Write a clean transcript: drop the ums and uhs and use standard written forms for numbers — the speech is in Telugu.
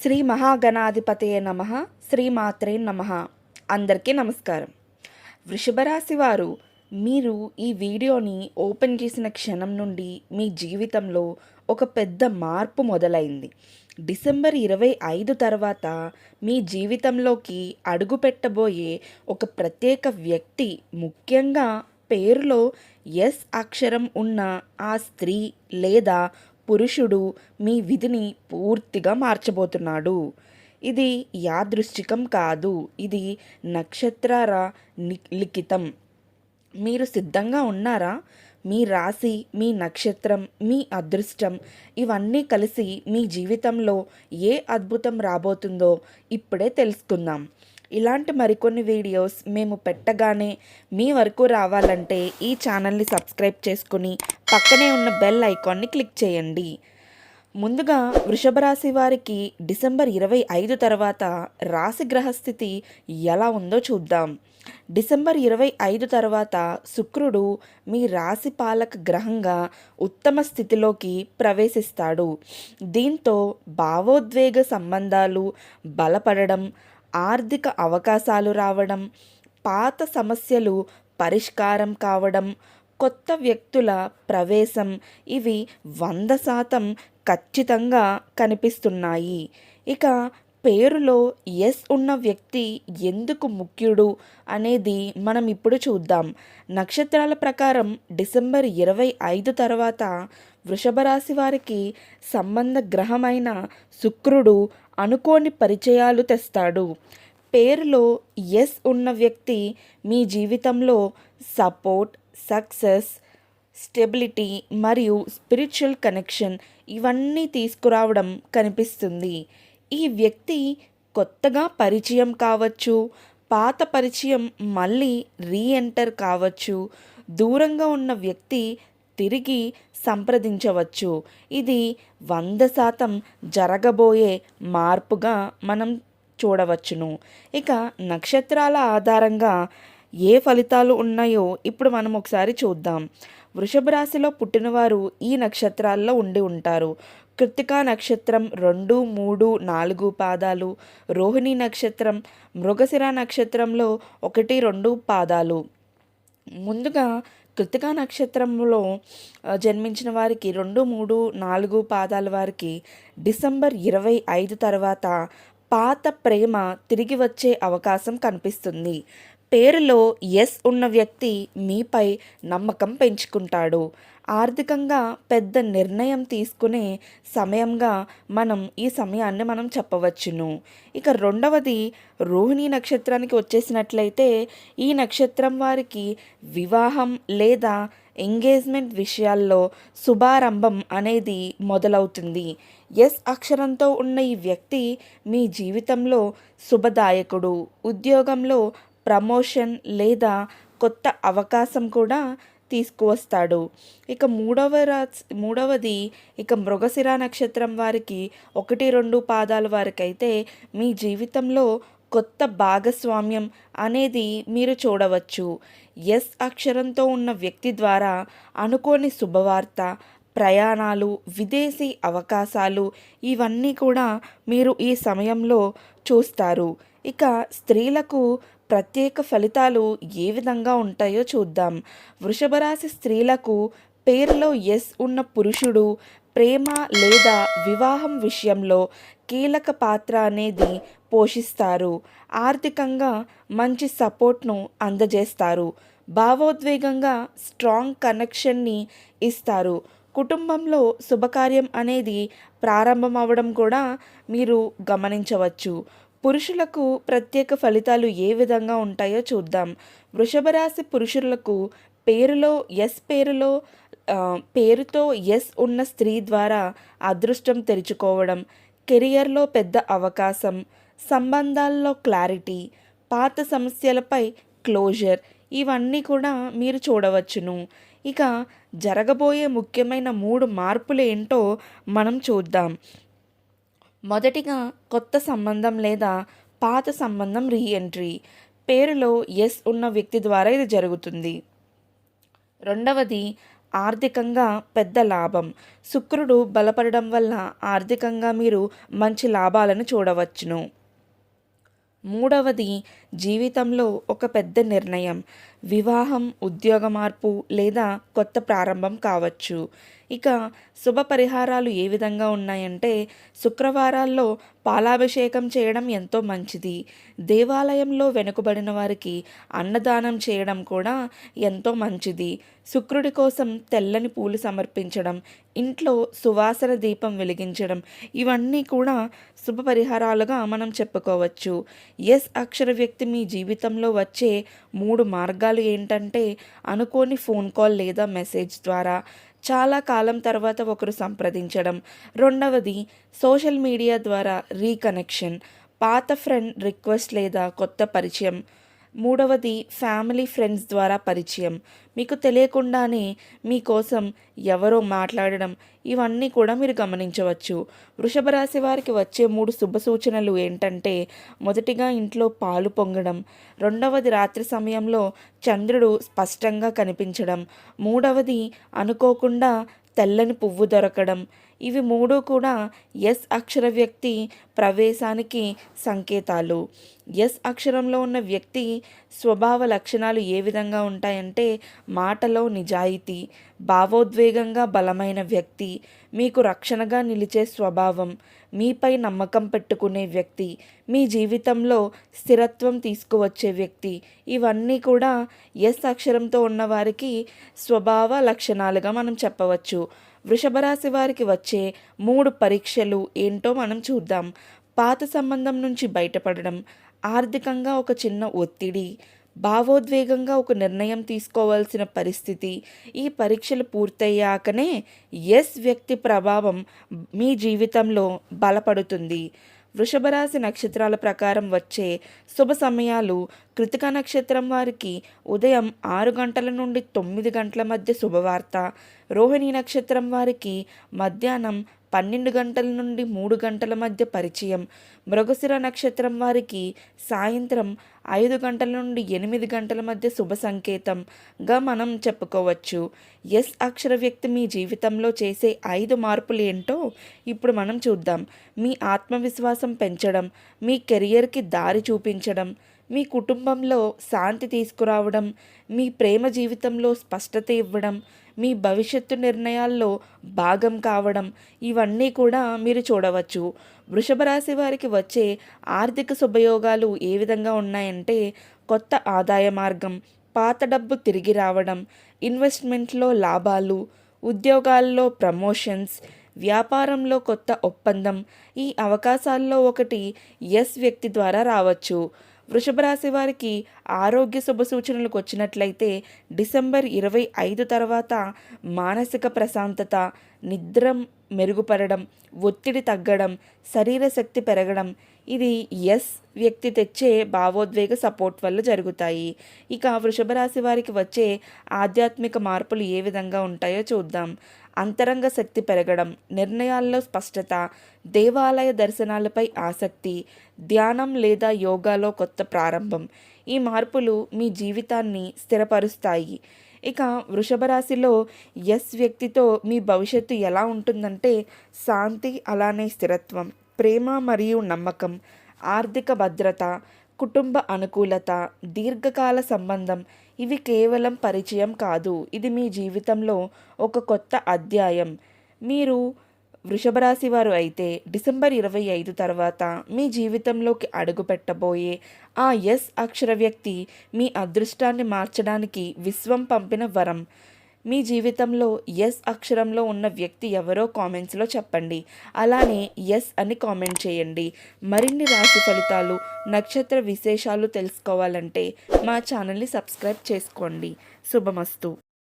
శ్రీ మహాగణాధిపతయే నమః. శ్రీమాత్రే నమః. అందరికీ నమస్కారం. వృషభ రాశి వారు, మీరు ఈ వీడియోని ఓపెన్ చేసిన క్షణం నుండి మీ జీవితంలో ఒక పెద్ద మార్పు మొదలైంది. డిసెంబర్ 25 తర్వాత మీ జీవితంలోకి అడుగుపెట్టబోయే ఒక ప్రత్యేక వ్యక్తి, ముఖ్యంగా పేరులో ఎస్ అక్షరం ఉన్న ఆ స్త్రీ లేదా పురుషుడు మీ విధిని పూర్తిగా మార్చబోతున్నాడు. ఇది యాదృశ్చికం కాదు, ఇది నక్షత్రాల లిఖితం. మీరు సిద్ధంగా ఉన్నారా? మీ రాశి, మీ నక్షత్రం, మీ అదృష్టం ఇవన్నీ కలిసి మీ జీవితంలో ఏ అద్భుతం రాబోతుందో ఇప్పుడే తెలుసుకుందాం. ఇలాంటి మరికొన్ని వీడియోస్ మేము పెట్టగానే మీ వరకు రావాలంటే ఈ ఛానల్ని సబ్స్క్రైబ్ చేసుకుని పక్కనే ఉన్న బెల్ ఐకాన్ని క్లిక్ చేయండి. ముందుగా వృషభ రాశి వారికి డిసెంబర్ 25 తర్వాత రాశి గ్రహస్థితి ఎలా ఉందో చూద్దాం. డిసెంబర్ 25 తర్వాత శుక్రుడు మీ రాశి పాలక గ్రహంగా ఉత్తమ స్థితిలోకి ప్రవేశిస్తాడు. దీంతో భావోద్వేగ సంబంధాలు బలపడడం, ఆర్థిక అవకాశాలు రావడం, పాత సమస్యలు పరిష్కారం కావడం, కొత్త వ్యక్తుల ప్రవేశం ఇవి 100% ఖచ్చితంగా కనిపిస్తున్నాయి. ఇక పేరులో ఎస్ ఉన్న వ్యక్తి ఎందుకు ముఖ్యుడు అనేది మనం ఇప్పుడు చూద్దాం. నక్షత్రాల ప్రకారం డిసెంబర్ 25 తర్వాత వృషభ రాశి వారికి సంబంధ గ్రహమైన శుక్రుడు అనుకోని పరిచయాలు తెస్తాడు. పేరులో ఎస్ ఉన్న వ్యక్తి మీ జీవితంలో సపోర్ట్, సక్సెస్, స్టెబిలిటీ మరియు స్పిరిచువల్ కనెక్షన్ ఇవన్నీ తీసుకురావడం కనిపిస్తుంది. ఈ వ్యక్తి కొత్తగా పరిచయం కావచ్చు, పాత పరిచయం మళ్ళీ రీఎంటర్ కావచ్చు, దూరంగా ఉన్న వ్యక్తి తిరిగి సంప్రదించవచ్చు. ఇది 100% జరగబోయే మార్పుగా మనం చూడవచ్చును. ఇక నక్షత్రాల ఆధారంగా ఏ ఫలితాలు ఉన్నాయో ఇప్పుడు మనం ఒకసారి చూద్దాం. వృషభ రాశిలో పుట్టినవారు ఈ నక్షత్రాల్లో ఉండి ఉంటారు. కృత్తికా నక్షత్రం 2, 3, 4 పాదాలు, రోహిణి నక్షత్రం, మృగశిర నక్షత్రంలో 1, 2 పాదాలు. ముందుగా కృత్తికా నక్షత్రంలో జన్మించిన వారికి 2, 3, 4 పాదాల వారికి డిసెంబర్ 25 తర్వాత పాత ప్రేమ తిరిగి వచ్చే అవకాశం కనిపిస్తుంది. పేరులో ఎస్ ఉన్న వ్యక్తి మీపై నమ్మకం పెంచుకుంటాడు. ఆర్థికంగా పెద్ద నిర్ణయం తీసుకునే సమయంగా మనం ఈ సమయాన్ని మనం చెప్పవచ్చును. ఇక రెండవది రోహిణి నక్షత్రానికి వచ్చేసినట్లయితే ఈ నక్షత్రం వారికి వివాహం లేదా ఎంగేజ్మెంట్ విషయాల్లో శుభారంభం అనేది మొదలవుతుంది. ఎస్ అక్షరంతో ఉన్న ఈ వ్యక్తి మీ జీవితంలో శుభదాయకుడు. ఉద్యోగంలో ప్రమోషన్ లేదా కొత్త అవకాశం కూడా తీసుకువస్తాడు. ఇక మూడవది ఇక మృగశిర నక్షత్రం వారికి 1, 2 పాదాల వారికి అయితే మీ జీవితంలో కొత్త భాగస్వామ్యం అనేది మీరు చూడవచ్చు. ఎస్ అక్షరంతో ఉన్న వ్యక్తి ద్వారా అనుకోని శుభవార్త, ప్రయాణాలు, విదేశీ అవకాశాలు ఇవన్నీ కూడా మీరు ఈ సమయంలో చూస్తారు. ఇక స్త్రీలకు ప్రత్యేక ఫలితాలు ఏ విధంగా ఉంటాయో చూద్దాం. వృషభ రాశి స్త్రీలకు పేరులో ఎస్ ఉన్న పురుషుడు ప్రేమ లేదా వివాహం విషయంలో కీలక పాత్ర అనేది పోషిస్తారు. ఆర్థికంగా మంచి సపోర్ట్ను అందజేస్తారు. భావోద్వేగంగా స్ట్రాంగ్ కనెక్షన్ని ఇస్తారు. కుటుంబంలో శుభకార్యం అనేది ప్రారంభం అవ్వడం కూడా మీరు గమనించవచ్చు. పురుషులకు ప్రత్యేక ఫలితాలు ఏ విధంగా ఉంటాయో చూద్దాం. వృషభ రాశి పురుషులకు పేరుతో ఎస్ ఉన్న స్త్రీ ద్వారా అదృష్టం తెరుచుకోవడం, కెరియర్లో పెద్ద అవకాశం, సంబంధాల్లో క్లారిటీ, పాత సమస్యలపై క్లోజర్ ఇవన్నీ కూడా మీరు చూడవచ్చును. ఇక జరగబోయే ముఖ్యమైన 3 మార్పులు ఏంటో మనం చూద్దాం. మొదటిగా కొత్త సంబంధం లేదా పాత సంబంధం రీఎంట్రీ. పేరులో ఎస్ ఉన్న వ్యక్తి ద్వారా ఇది జరుగుతుంది. రెండవది ఆర్థికంగా పెద్ద లాభం. శుక్రుడు బలపడడం వల్ల ఆర్థికంగా మీరు మంచి లాభాలను చూడవచ్చును. మూడవది జీవితంలో ఒక పెద్ద నిర్ణయం, వివాహం, ఉద్యోగ మార్పు లేదా కొత్త ప్రారంభం కావచ్చు. ఇక శుభ పరిహారాలు ఏ విధంగా ఉన్నాయంటే, శుక్రవారాల్లో పాలాభిషేకం చేయడం ఎంతో మంచిది. దేవాలయంలో వెనుకబడిన వారికి అన్నదానం చేయడం కూడా ఎంతో మంచిది. శుక్రుడి కోసం తెల్లని పూలు సమర్పించడం, ఇంట్లో సువాసన దీపం వెలిగించడం, ఇవన్నీ కూడా శుభ పరిహారాలుగా మనం చెప్పుకోవచ్చు. ఎస్ అక్షర వ్యక్తి మీ జీవితంలో వచ్చే 3 మార్గాలు ఏంటంటే, అనుకోని ఫోన్ కాల్ లేదా మెసేజ్ ద్వారా చాలా కాలం తర్వాత ఒకరు సంప్రదించడం. రెండవది సోషల్ మీడియా ద్వారా రీకనెక్షన్, పాత ఫ్రెండ్ రిక్వెస్ట్ లేదా కొత్త పరిచయం. మూడవది ఫ్యామిలీ ఫ్రెండ్స్ ద్వారా పరిచయం, మీకు తెలియకుండానే మీకోసం ఎవరో మాట్లాడడం, ఇవన్నీ కూడా మీరు గమనించవచ్చు. వృషభ రాశి వారికి వచ్చే 3 శుభ సూచనలు ఏంటంటే, మొదటిగా ఇంట్లో పాలు పొంగడం, రెండవది రాత్రి సమయంలో చంద్రుడు స్పష్టంగా కనిపించడం, మూడవది అనుకోకుండా తెల్లని పువ్వు దొరకడం. ఇవి 3 కూడా ఎస్ అక్షర వ్యక్తి ప్రవేశానికి సంకేతాలు. ఎస్ అక్షరంలో ఉన్న వ్యక్తి స్వభావ లక్షణాలు ఏ విధంగా ఉంటాయంటే, మాటలో నిజాయితీ, భావోద్వేగంగా బలమైన వ్యక్తి, మీకు రక్షణగా నిలిచే స్వభావం, మీపై నమ్మకం పెట్టుకునే వ్యక్తి, మీ జీవితంలో స్థిరత్వం తీసుకువచ్చే వ్యక్తి. ఇవన్నీ కూడా ఎస్ అక్షరంతో ఉన్నవారికి స్వభావ లక్షణాలుగా మనం చెప్పవచ్చు. వృషభ రాశి వారికి వచ్చే 3 పరీక్షలు ఏంటో మనం చూద్దాం. పాత సంబంధం నుంచి బయటపడడం, ఆర్థికంగా ఒక చిన్న ఒత్తిడి, భావోద్వేగంగా ఒక నిర్ణయం తీసుకోవాల్సిన పరిస్థితి. ఈ పరీక్షలు పూర్తయ్యాకనే ఎస్ వ్యక్తి ప్రభావం మీ జీవితంలో బలపడుతుంది. వృషభ రాశి నక్షత్రాల ప్రకారం వచ్చే శుభ సమయాలు: కృతిక నక్షత్రం వారికి ఉదయం 6 గంటల నుండి 9 గంటల మధ్య శుభవార్త, రోహిణి నక్షత్రం వారికి మధ్యాహ్నం 12 గంటల నుండి 3 గంటల మధ్య పరిచయం, మృగశిర నక్షత్రం వారికి సాయంత్రం 5 గంటల నుండి 8 గంటల మధ్య శుభ సంకేతంగా మనం చెప్పుకోవచ్చు. ఎస్ అక్షర వ్యక్తి మీ జీవితంలో చేసే 5 మార్పులు ఏంటో ఇప్పుడు మనం చూద్దాం. మీ ఆత్మవిశ్వాసం పెంచడం, మీ కెరియర్కి దారి చూపించడం, మీ కుటుంబంలో శాంతి తీసుకురావడం, మీ ప్రేమ జీవితంలో స్పష్టత ఇవ్వడం, మీ భవిష్యత్తు నిర్ణయాల్లో భాగం కావడం, ఇవన్నీ కూడా మీరు చూడవచ్చు. వృషభ రాశి వారికి వచ్చే ఆర్థిక శుభయోగాలు ఏ విధంగా ఉన్నాయంటే, కొత్త ఆదాయ మార్గం, పాత డబ్బు తిరిగి రావడం, ఇన్వెస్ట్మెంట్లో లాభాలు, ఉద్యోగాల్లో ప్రమోషన్స్, వ్యాపారంలో కొత్త ఒప్పందం. ఈ అవకాశాల్లో ఒకటి ఎస్ వ్యక్తి ద్వారా రావచ్చు. వృషభ రాశి వారికి ఆరోగ్య శుభ సూచనలకు వచ్చినట్లయితే, డిసెంబర్ 25 తర్వాత మానసిక ప్రశాంతత, నిద్ర మెరుగుపడడం, ఒత్తిడి తగ్గడం, శరీర శక్తి పెరగడం, ఇది ఎస్ వ్యక్తి తెచ్చే భావోద్వేగ సపోర్ట్ వల్ల జరుగుతాయి. ఇక వృషభ రాశి వారికి వచ్చే ఆధ్యాత్మిక మార్పులు ఏ విధంగా ఉంటాయో చూద్దాం. అంతరంగ శక్తి పెరగడం, నిర్ణయాల్లో స్పష్టత, దేవాలయ దర్శనాలపై ఆసక్తి, ధ్యానం లేదా యోగాలో కొత్త ప్రారంభం. ఈ మార్పులు మీ జీవితాన్ని స్థిరపరుస్తాయి. ఇక వృషభ రాశిలో ఎస్ వ్యక్తితో మీ భవిష్యత్తు ఎలా ఉంటుందంటే, శాంతి, అలానే స్థిరత్వం, ప్రేమ మరియు నమ్మకం, ఆర్థిక భద్రత, కుటుంబ అనుకూలత, దీర్ఘకాల సంబంధం. ఇవి కేవలం పరిచయం కాదు, ఇది మీ జీవితంలో ఒక కొత్త అధ్యాయం. మీరు వృషభ రాశి వారు అయితే డిసెంబర్ 25 తర్వాత మీ జీవితంలోకి అడుగు పెట్టబోయే ఆ ఎస్ అక్షర వ్యక్తి మీ అదృష్టాన్ని మార్చడానికి విశ్వం పంపిన వరం. మీ జీవితంలో ఎస్ అక్షరంలో ఉన్న వ్యక్తి ఎవరో కామెంట్స్లో చెప్పండి. అలానే ఎస్ అని కామెంట్ చేయండి. మరిన్ని రాశి ఫలితాలు, నక్షత్ర విశేషాలు తెలుసుకోవాలంటే మా ఛానల్ని సబ్స్క్రైబ్ చేసుకోండి. శుభమస్తు.